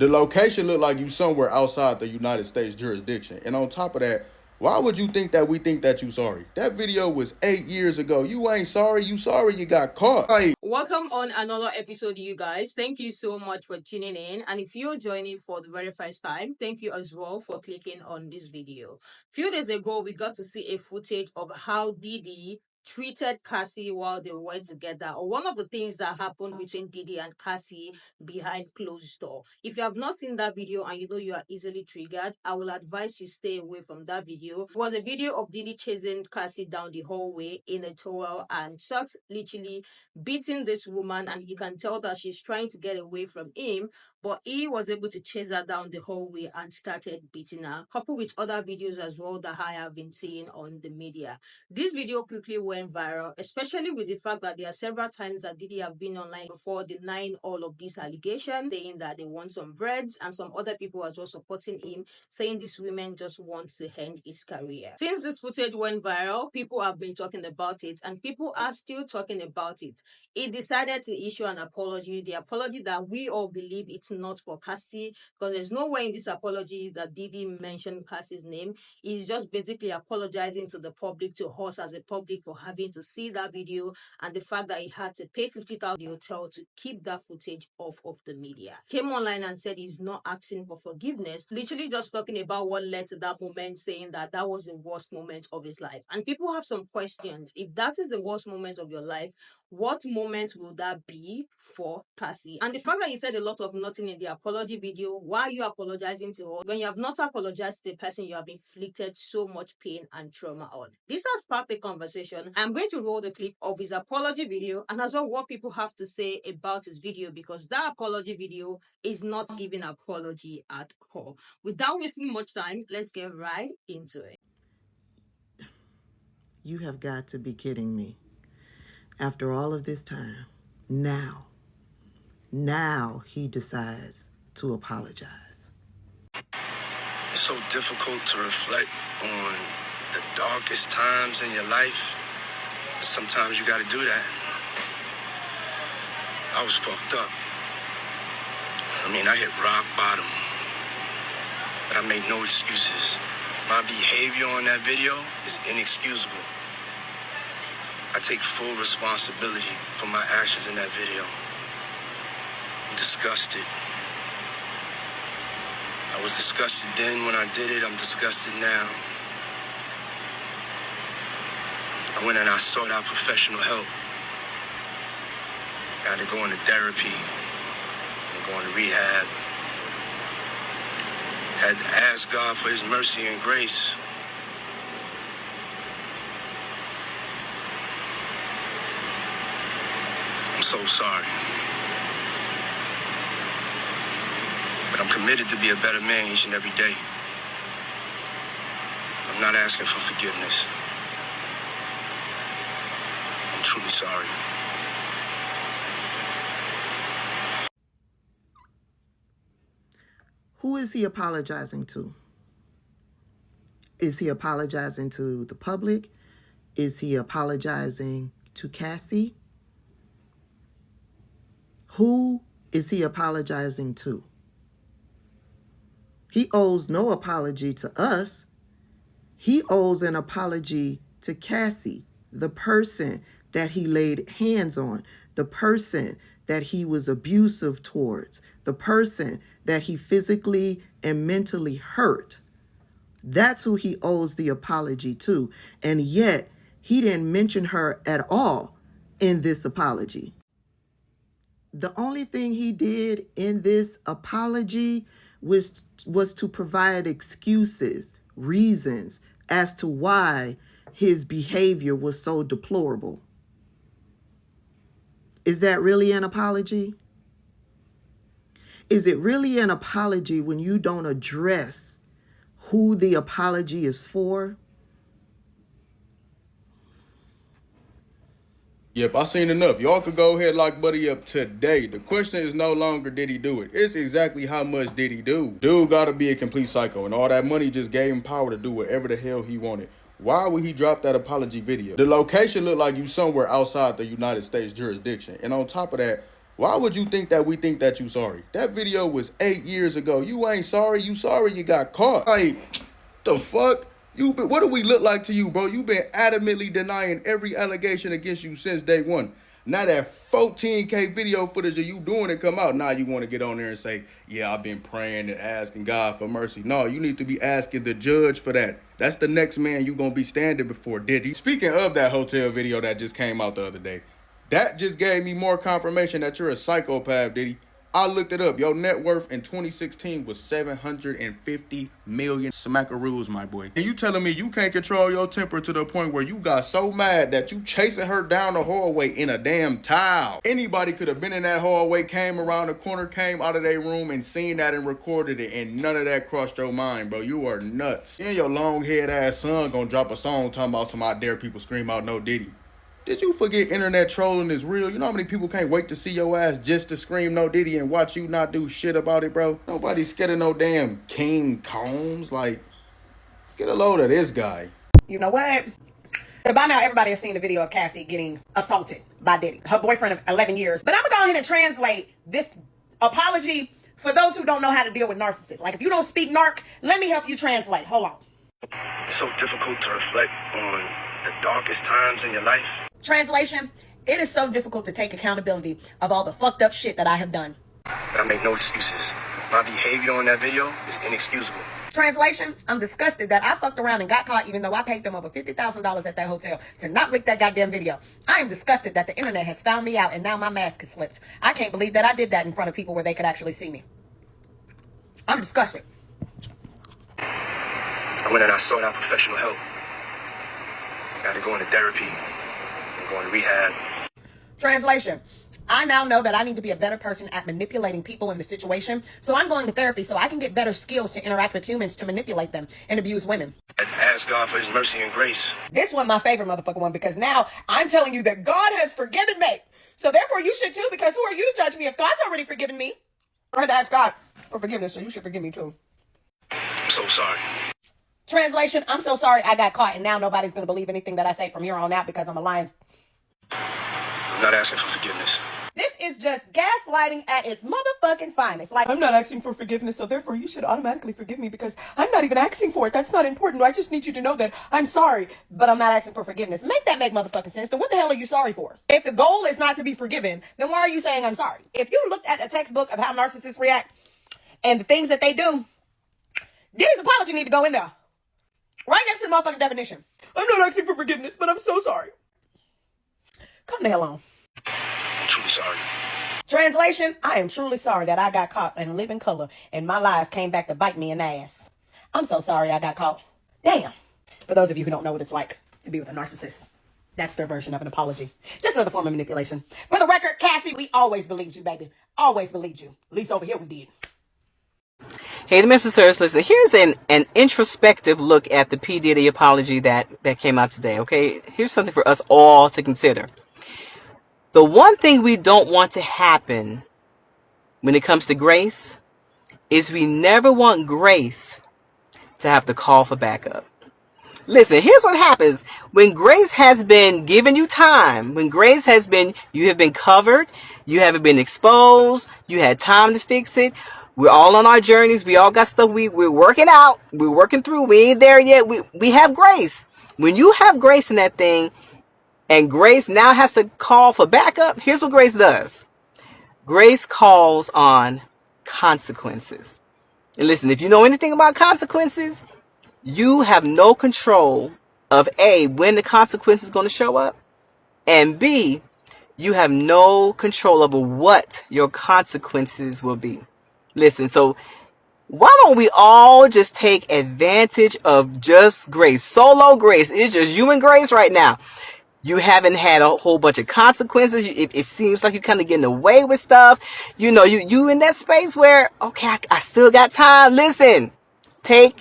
The location looked like you somewhere outside the United States jurisdiction. And on top of that, why would you think that we think that you sorry? That video was 8 years ago. You ain't sorry. You sorry you got caught. Like, welcome on another episode, you guys. Thank you so much for tuning in. And if you're joining for the very first time, thank you as well for clicking on this video. A few days ago, we got to see a footage of how Diddy treated Cassie while they were together, or one of the things that happened between Diddy and Cassie behind closed door. If you have not seen that video and you know you are easily triggered, I will advise you stay away from that video. It was a video of Diddy chasing Cassie down the hallway in a towel, and Chuck's literally beating this woman, and you can tell that she's trying to get away from him, but he was able to chase her down the hallway and started beating her, coupled with other videos as well that I have been seeing on the media. This video quickly went viral, especially with the fact that there are several times that Diddy have been online before denying all of these allegations, saying that they want some breads, and some other people as well supporting him, saying these women just want to end his career. Since this footage went viral, people have been talking about it, and people are still talking about it. He decided to issue an apology, the apology that we all believe it's not for Cassie, because there's nowhere in this apology that Diddy mentioned Cassie's name. He's just basically apologizing to the public, to us as a public, for having to see that video, and the fact that he had to pay $50,000 hotel to keep that footage off of the media. Came online and said he's not asking for forgiveness, literally just talking about what led to that moment, saying that that was the worst moment of his life. And people have some questions. If that is the worst moment of your life, what moment will that be for Cassie? And the fact that you said a lot of nothing in the apology video, why are you apologizing to her when you have not apologized to the person you have inflicted so much pain and trauma on? This has sparked a conversation. I'm going to roll the clip of his apology video and as well what people have to say about his video, because that apology video is not giving apology at all. Without wasting much time, let's get right into it. You have got to be kidding me. After all of this time, now he decides to apologize. It's so difficult to reflect on the darkest times in your life. Sometimes you gotta do that. I was fucked up. I hit rock bottom. But I made no excuses. My behavior on that video is inexcusable. I take full responsibility for my actions in that video. I'm disgusted. I was disgusted then when I did it. I'm disgusted now. I went and I sought out professional help. I had to go into therapy and go into rehab. Had to ask God for his mercy and grace. I'm so sorry. But I'm committed to be a better man each and every day. I'm not asking for forgiveness. I'm truly sorry. Who is he apologizing to? Is he apologizing to the public? Is he apologizing to Cassie? Who is he apologizing to? He owes no apology to us. He owes an apology to Cassie, the person that he laid hands on, the person that he was abusive towards, the person that he physically and mentally hurt. That's who he owes the apology to. And yet, he didn't mention her at all in this apology. The only thing he did in this apology was to provide excuses, reasons as to why his behavior was so deplorable. Is that really an apology? Is it really an apology when you don't address who the apology is for? Yep, I seen enough. Y'all could go ahead lock Buddy up today. The question is no longer did he do it. It's exactly how much did he do. Dude gotta be a complete psycho, and all that money just gave him power to do whatever the hell he wanted. Why would he drop that apology video? The location looked like you somewhere outside the United States jurisdiction. And on top of that, Why would you think that we think that you sorry? That video was 8 years ago. You ain't sorry. You sorry you got caught. Like, the fuck? What do we look like to you, bro? You been adamantly denying every allegation against you since day one. Now that 14K video footage of you doing it come out, now you want to get on there and say, yeah, I've been praying and asking God for mercy. No, you need to be asking the judge for that. That's the next man you going to be standing before, Diddy. Speaking of that hotel video that just came out the other day, that just gave me more confirmation that you're a psychopath, Diddy. I looked it up. Your net worth in 2016 was 750 million smackaroos, my boy. And you telling me you can't control your temper to the point where you got so mad that you chasing her down the hallway in a damn towel. Anybody could have been in that hallway, came around the corner, came out of their room and seen that and recorded it, and none of that crossed your mind, bro. You are nuts. And your long head ass son gonna drop a song talking about some I dare people scream out no Diddy. Did you forget internet trolling is real? You know how many people can't wait to see your ass just to scream no Diddy and watch you not do shit about it, bro? Nobody's scared of no damn King Combs. Like, get a load of this guy. You know what? By now, everybody has seen the video of Cassie getting assaulted by Diddy, her boyfriend of 11 years. But I'm going to go ahead and translate this apology for those who don't know how to deal with narcissists. Like, if you don't speak narc, let me help you translate. Hold on. It's so difficult to reflect on the darkest times in your life. Translation, it is so difficult to take accountability of all the fucked up shit that I have done. But I make no excuses. My behavior on that video is inexcusable. Translation, I'm disgusted that I fucked around and got caught even though I paid them over $50,000 at that hotel to not leak that goddamn video. I am disgusted that the internet has found me out and now my mask is slipped. I can't believe that I did that in front of people where they could actually see me. I'm disgusted. I went and I sought out professional help. Got to go into therapy and go into rehab. Translation, I now know that I need to be a better person at manipulating people in the situation. So I'm going to therapy so I can get better skills to interact with humans to manipulate them and abuse women. And ask God for his mercy and grace. This one, my favorite motherfucking one, because now I'm telling you that God has forgiven me. So therefore you should too, because who are you to judge me if God's already forgiven me? I had to ask God for forgiveness, so you should forgive me too. I'm so sorry. Translation, I'm so sorry I got caught and now nobody's going to believe anything that I say from here on out because I'm a lion. I'm not asking for forgiveness. This is just gaslighting at its motherfucking finest. Like, I'm not asking for forgiveness, so therefore you should automatically forgive me because I'm not even asking for it. That's not important. I just need you to know that I'm sorry, but I'm not asking for forgiveness. Make that make motherfucking sense. Then what the hell are you sorry for? If the goal is not to be forgiven, then why are you saying I'm sorry? If you looked at a textbook of how narcissists react and the things that they do, Diddy's apology need to go in there. Right next to the motherfucking definition. I'm not asking for forgiveness, but I'm so sorry. Come the hell on. I'm truly sorry. Translation, I am truly sorry that I got caught in living color and my lies came back to bite me in the ass. I'm so sorry I got caught. Damn. For those of you who don't know what it's like to be with a narcissist, that's their version of an apology. Just another form of manipulation. For the record, Cassie, we always believed you, baby. Always believed you. At least over here we did. Hey, the Memphis Sirs, listen, here's an introspective look at the P. Diddy apology that came out today, okay? Here's something for us all to consider. The one thing we don't want to happen when it comes to grace is we never want grace to have to call for backup. Listen, here's what happens. When grace has been given you time, when grace has been, you have been covered, you haven't been exposed, you had time to fix it. We're all on our journeys. We all got stuff we're working out. We're working through. We ain't there yet. We have grace. When you have grace in that thing and grace now has to call for backup, here's what grace does. Grace calls on consequences. And listen, if you know anything about consequences, you have no control of A, when the consequence is going to show up, and B, you have no control over what your consequences will be. Listen, so why don't we all just take advantage of just grace? Solo grace. It's just you and grace right now. You haven't had a whole bunch of consequences. It seems like you're kind of getting away with stuff. You know, you in that space where, okay, I still got time. Listen, take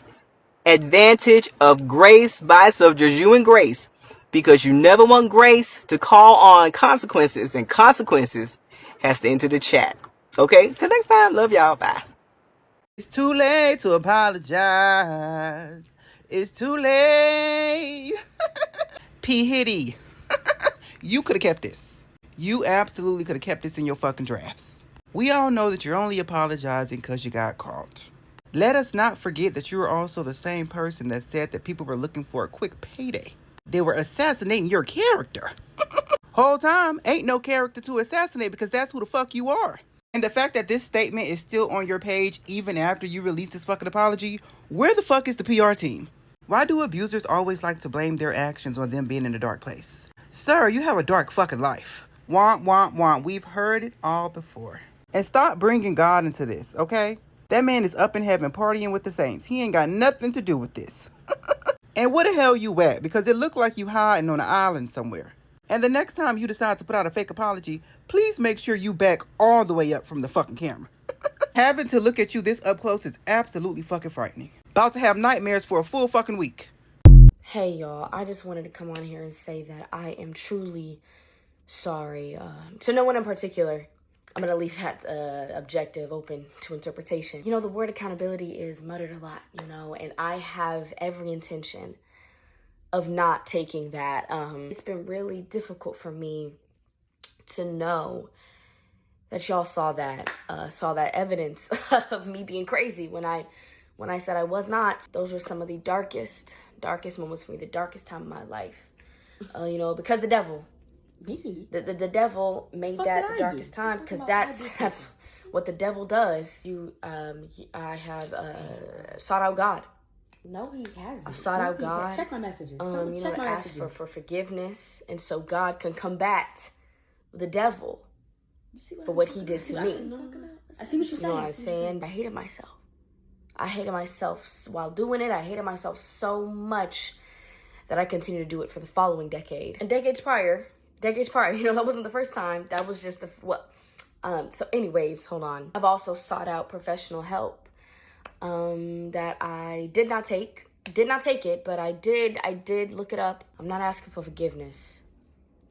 advantage of grace by itself, just you and grace, because you never want grace to call on consequences, and consequences has to enter the chat. Okay, till next time. Love y'all. Bye. It's too late to apologize. It's too late. P. Hitty, you could have kept this. You absolutely could have kept this in your fucking drafts. We all know that you're only apologizing because you got caught. Let us not forget that you are also the same person that said that people were looking for a quick payday. They were assassinating your character. Whole time, ain't no character to assassinate because that's who the fuck you are. And the fact that this statement is still on your page even after you release this fucking apology, where the fuck is the PR team? Why do abusers always like to blame their actions on them being in a dark place? Sir, you have a dark fucking life. Womp, womp, womp. We've heard it all before. And stop bringing God into this, okay? That man is up in heaven partying with the saints. He ain't got nothing to do with this. And where the hell you at? Because it looked like you hiding on an island somewhere. And the next time you decide to put out a fake apology, please make sure you back all the way up from the fucking camera. Having to look at you this up close is absolutely fucking frightening. About to have nightmares for a full fucking week. Hey y'all, I just wanted to come on here and say that I am truly sorry. To no one in particular. I'm going to leave that objective open to interpretation. You know, the word accountability is muttered a lot, you know, and I have every intention of not taking that. It's been really difficult for me to know that y'all saw that evidence of me being crazy when I said I was not. Those were some of the darkest moments for me, the darkest time of my life. You know, because the devil. The devil made that the darkest time, because that's what the devil does. I have sought out God. No, he hasn't. I've sought out God. Check my messages. You know, to ask for forgiveness, and so God can combat the devil for what he did to me. I see what you're saying. You know what I'm saying? I hated myself. I hated myself while doing it. I hated myself so much that I continued to do it for the following decade. And decades prior, you know, that wasn't the first time. That was just so anyways, hold on. I've also sought out professional help that I did not take it, but I did look it up. I'm not asking for forgiveness,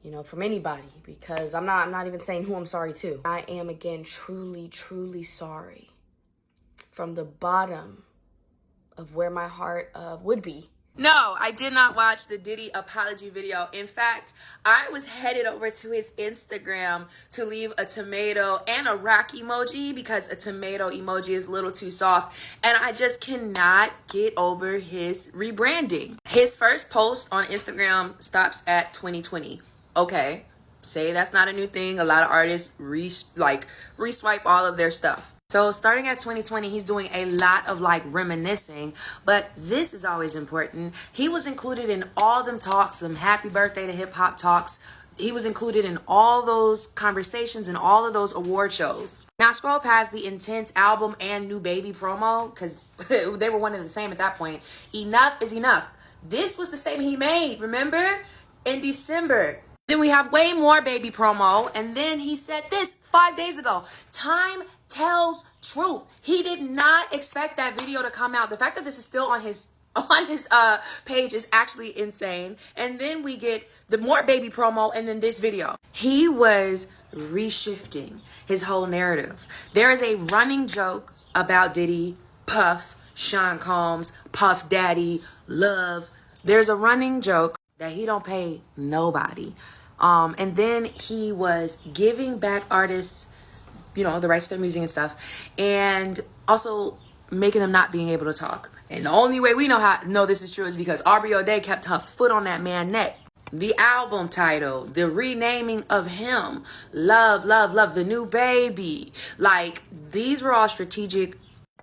you know, from anybody, because I'm not even saying who I'm sorry to. I am, again, truly sorry from the bottom of where my heart would be. No, I did not watch the Diddy apology video. In fact, I was headed over to his Instagram to leave a tomato and a rock emoji because a tomato emoji is a little too soft. And I just cannot get over his rebranding. His first post on Instagram stops at 2020. Okay, say that's not a new thing. A lot of artists re-swipe all of their stuff. So starting at 2020, he's doing a lot of reminiscing, but this is always important. He was included in all them talks, them happy birthday to hip hop talks. He was included in all those conversations and all of those award shows. Now scroll past the Intense album and New Baby promo, because they were one and the same at that point. Enough is enough. This was the statement he made, remember? In December. Then we have way more Baby promo, and then he said this 5 days ago. Time tells truth. He did not expect that video to come out. The fact that this is still on his page is actually insane. And then we get the more Baby promo, and then this video. He was reshifting his whole narrative. There is a running joke about Diddy, Puff, Sean Combs, Puff Daddy, Love. There's a running joke that he don't pay nobody. And then he was giving back artists, you know, the rights to their music and stuff, and also making them not being able to talk. And the only way we know this is true is because Aubrey O'Day kept her foot on that man's neck. The album title, the renaming of him, Love, Love, Love, the New Baby. These were all strategic.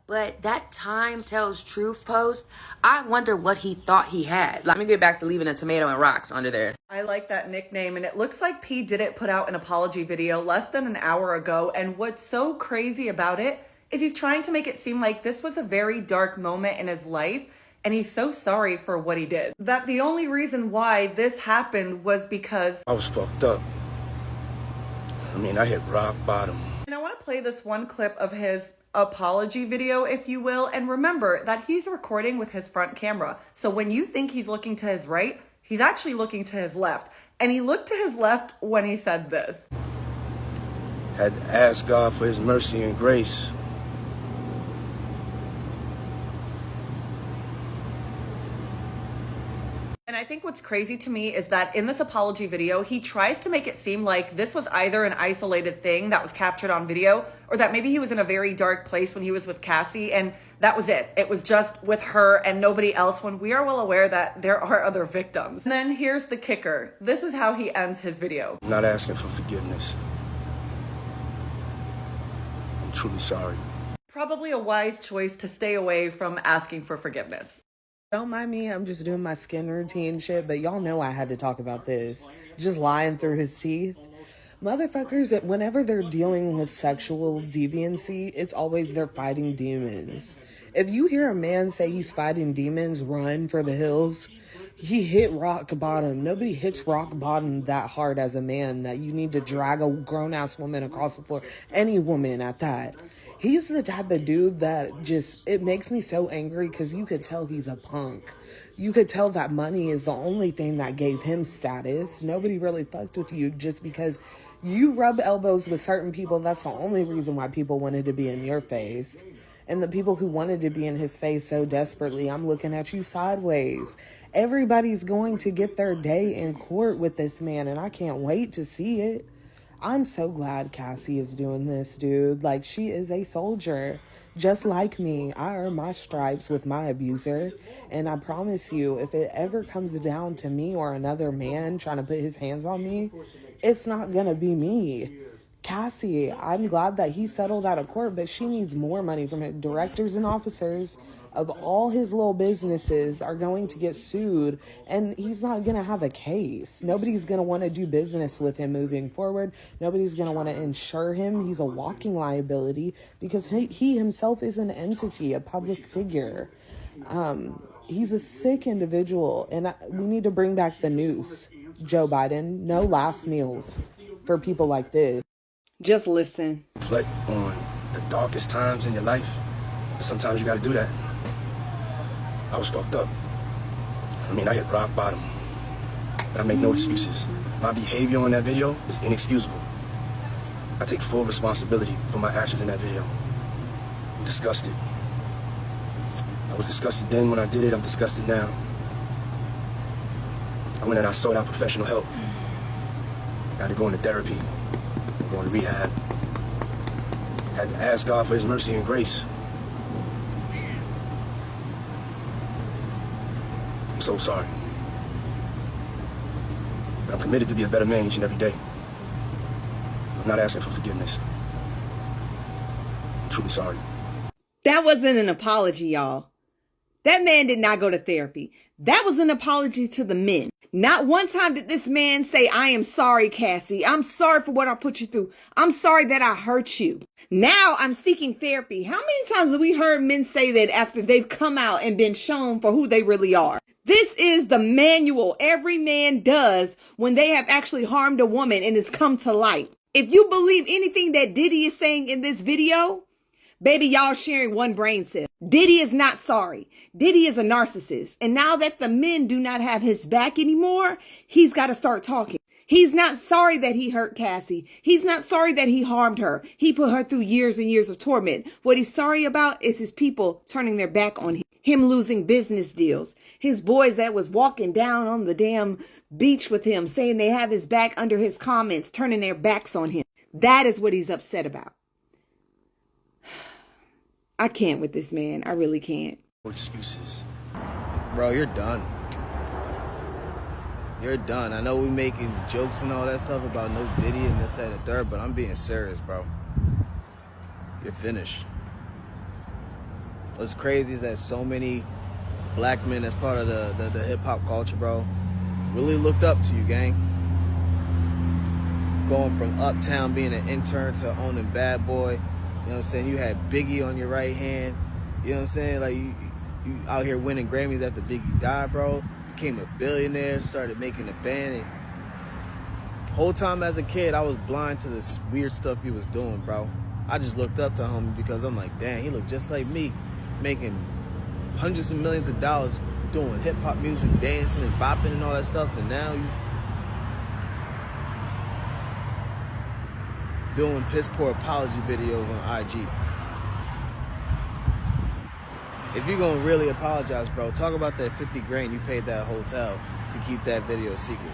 But that Time Tells Truth post, I wonder what he thought he had. Let me get back to leaving a tomato and rocks under there. I like that nickname, and it looks like P Diddy put out an apology video less than an hour ago, and what's so crazy about it is he's trying to make it seem like this was a very dark moment in his life, and he's so sorry for what he did. That the only reason why this happened was because I was fucked up. I mean, I hit rock bottom. And I want to play this one clip of his apology video, if you will, and remember that he's recording with his front camera. So when you think he's looking to his right, he's actually looking to his left. And he looked to his left when he said this. Had to ask God for his mercy and grace. And I think what's crazy to me is that in this apology video, he tries to make it seem like this was either an isolated thing that was captured on video, or that maybe he was in a very dark place when he was with Cassie, and that was it. It was just with her and nobody else, when we are well aware that there are other victims. And then here's the kicker. This is how he ends his video. I'm not asking for forgiveness. I'm truly sorry. Probably a wise choice to stay away from asking for forgiveness. Don't mind me, I'm just doing my skin routine shit, but y'all know I had to talk about this. Just lying through his teeth. Motherfuckers, whenever they're dealing with sexual deviancy, it's always they're fighting demons. If you hear a man say he's fighting demons, run for the hills. He hit rock bottom. Nobody hits rock bottom that hard as a man that you need to drag a grown-ass woman across the floor. Any woman at that. He's the type of dude that it makes me so angry because you could tell he's a punk. You could tell that money is the only thing that gave him status. Nobody really fucked with you just because you rub elbows with certain people. That's the only reason why people wanted to be in your face. And the people who wanted to be in his face so desperately, I'm looking at you sideways. Everybody's going to get their day in court with this man, and I can't wait to see it. I'm so glad Cassie is doing this, dude. Like, she is a soldier. Just like me, I earn my stripes with my abuser. And I promise you, if it ever comes down to me or another man trying to put his hands on me, it's not gonna be me. Cassie, I'm glad that he settled out of court, but she needs more money from it. Directors and officers of all his little businesses are going to get sued, and he's not going to have a case. Nobody's going to want to do business with him moving forward. Nobody's going to want to insure him. He's a walking liability because he himself is an entity, a public figure. He's a sick individual, and we need to bring back the noose, Joe Biden. No last meals for people like this. Just listen. Reflect on the darkest times in your life. Sometimes you gotta do that. I was fucked up. I mean, I hit rock bottom. But I make no excuses. My behavior on that video is inexcusable. I take full responsibility for my actions in that video. I'm disgusted. I was disgusted then when I did it. I'm disgusted now. I went and I sought out professional help. I had to go into therapy. Going to rehab. Had to ask God for his mercy and grace. I'm so sorry. But I'm committed to be a better man each and every day. I'm not asking for forgiveness. I'm truly sorry. That wasn't an apology, y'all. That man did not go to therapy. That was an apology to the men. Not one time did this man say, I am sorry, Cassie. I'm sorry for what I put you through. I'm sorry that I hurt you. Now I'm seeking therapy. How many times have we heard men say that after they've come out and been shown for who they really are? This is the manual every man does when they have actually harmed a woman and it's come to light. If you believe anything that Diddy is saying in this video, baby, y'all sharing one brain cell. Diddy is not sorry. Diddy is a narcissist. And now that the men do not have his back anymore, he's got to start talking. He's not sorry that he hurt Cassie. He's not sorry that he harmed her. He put her through years and years of torment. What he's sorry about is his people turning their back on him. Him losing business deals. His boys that was walking down on the damn beach with him, saying they have his back under his comments, turning their backs on him. That is what he's upset about. I can't with this man. I really can't. No excuses. Bro, you're done. You're done. I know we making jokes and all that stuff about no Diddy and this, that, and the third, but I'm being serious, bro. You're finished. What's crazy is that so many black men as part of the hip-hop culture, bro, really looked up to you, gang. Going from Uptown, being an intern, to owning Bad Boy. You know what I'm saying? You had Biggie on your right hand. You know what I'm saying? Like, you out here winning Grammys after Biggie died, bro. Became a billionaire, started making a band. And whole time as a kid, I was blind to this weird stuff he was doing, bro. I just looked up to him because I'm like, dang, he looked just like me, making hundreds of millions of dollars doing hip-hop music, dancing and bopping and all that stuff. And now you doing piss-poor apology videos on IG. If you're gonna really apologize, bro, talk about that 50 grand you paid that hotel. to keep that video secret.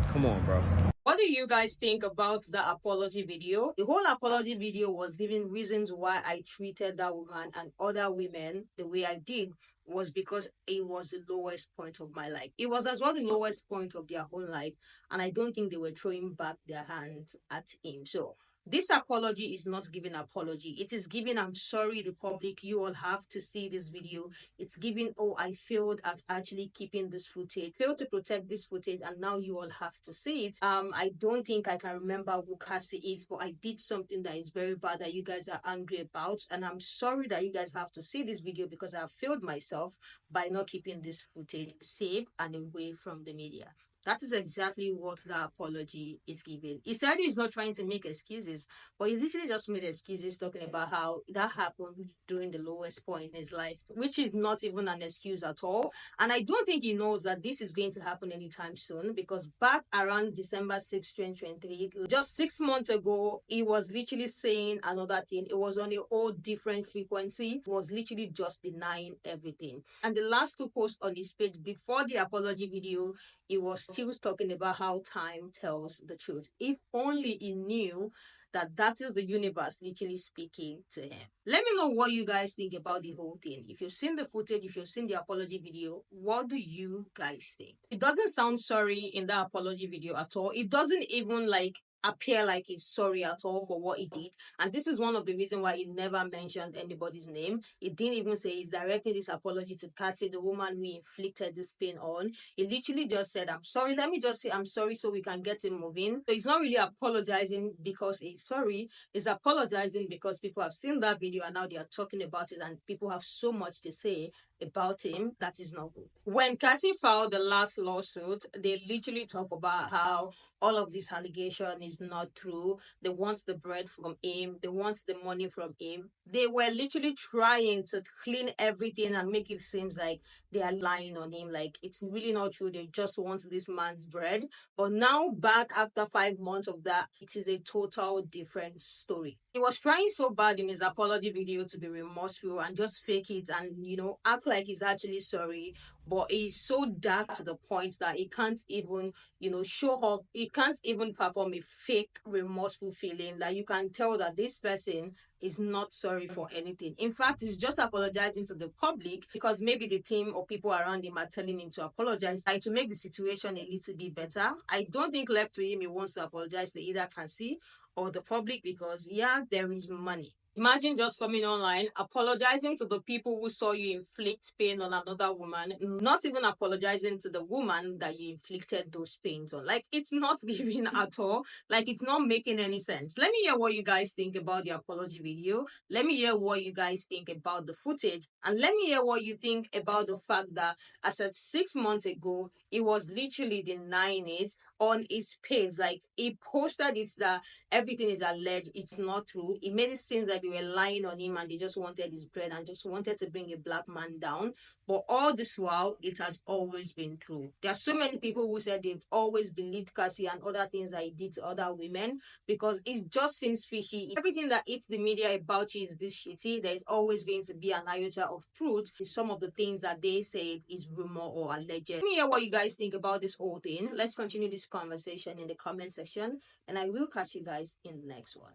Come on, bro. What do you guys think about the apology video? The whole apology video was giving reasons why I treated that woman and other women the way I did was because it was the lowest point of my life. It was as well the lowest point of their whole life, and I don't think they were throwing back their hands at him. So this apology is not giving apology. It is giving, I'm sorry, the public, you all have to see this video. It's giving, oh, I failed at actually keeping this footage, failed to protect this footage, and now you all have to see it. I don't think I can remember who Cassie is, but I did something that is very bad that you guys are angry about, and I'm sorry that you guys have to see this video because I have failed myself by not keeping this footage safe and away from the media. That is exactly what the apology is giving. He said he's not trying to make excuses, but he literally just made excuses talking about how that happened during the lowest point in his life, which is not even an excuse at all. And I don't think he knows that this is going to happen anytime soon, because back around December 6, 2023, just 6 months ago, he was literally saying another thing. It was on a whole different frequency. He was literally just denying everything. And the last two posts on his page before the apology video, he was still talking about how time tells the truth. If only he knew that that is the universe literally speaking to him. Let me know what you guys think about the whole thing. If you've seen the footage, if you've seen the apology video, what do you guys think? It doesn't sound sorry in the apology video at all. It doesn't even appear like he's sorry at all for what he did. And this is one of the reasons why he never mentioned anybody's name. He didn't even say he's directing this apology to Cassie, the woman who inflicted this pain on. He literally just said, I'm sorry. Let me just say I'm sorry so we can get him moving. So he's not really apologizing because he's sorry. He's apologizing because people have seen that video and now they are talking about it and people have so much to say about him that is not good. When Cassie filed the last lawsuit, they literally talk about how all of this allegation is not true. They want the bread from him. They want the money from him. They were literally trying to clean everything and make it seem like they are lying on him. Like it's really not true. They just want this man's bread. But now back after 5 months of that, it is a total different story. He was trying so bad in his apology video to be remorseful and just fake it and, act like he's actually sorry. But he's so dark to the point that he can't even, show up. He can't even perform a fake remorseful feeling. Like you can tell that this person is not sorry for anything. In fact, he's just apologizing to the public because maybe the team or people around him are telling him to apologize, like to make the situation a little bit better. I don't think left to him, he wants to apologize to either Cassie or the public because, yeah, there is money. Imagine just coming online, apologizing to the people who saw you inflict pain on another woman, not even apologizing to the woman that you inflicted those pains on. Like, it's not giving at all. Like, it's not making any sense. Let me hear what you guys think about the apology video. Let me hear what you guys think about the footage. And let me hear what you think about the fact that, as at 6 months ago, he was literally denying it on his page. Like, he posted it that everything is alleged, it's not true. It made it seem like they were lying on him and they just wanted his bread and just wanted to bring a black man down. But all this while, it has always been true. There are so many people who said they've always believed Cassie and other things that he did to other women because it just seems fishy. Everything that hits the media about you is this shitty. There is always going to be an iota of truth in some of the things that they said is rumor or alleged. Let me hear what you guys think about this whole thing. Let's continue this conversation in the comment section and I will catch you guys in the next one.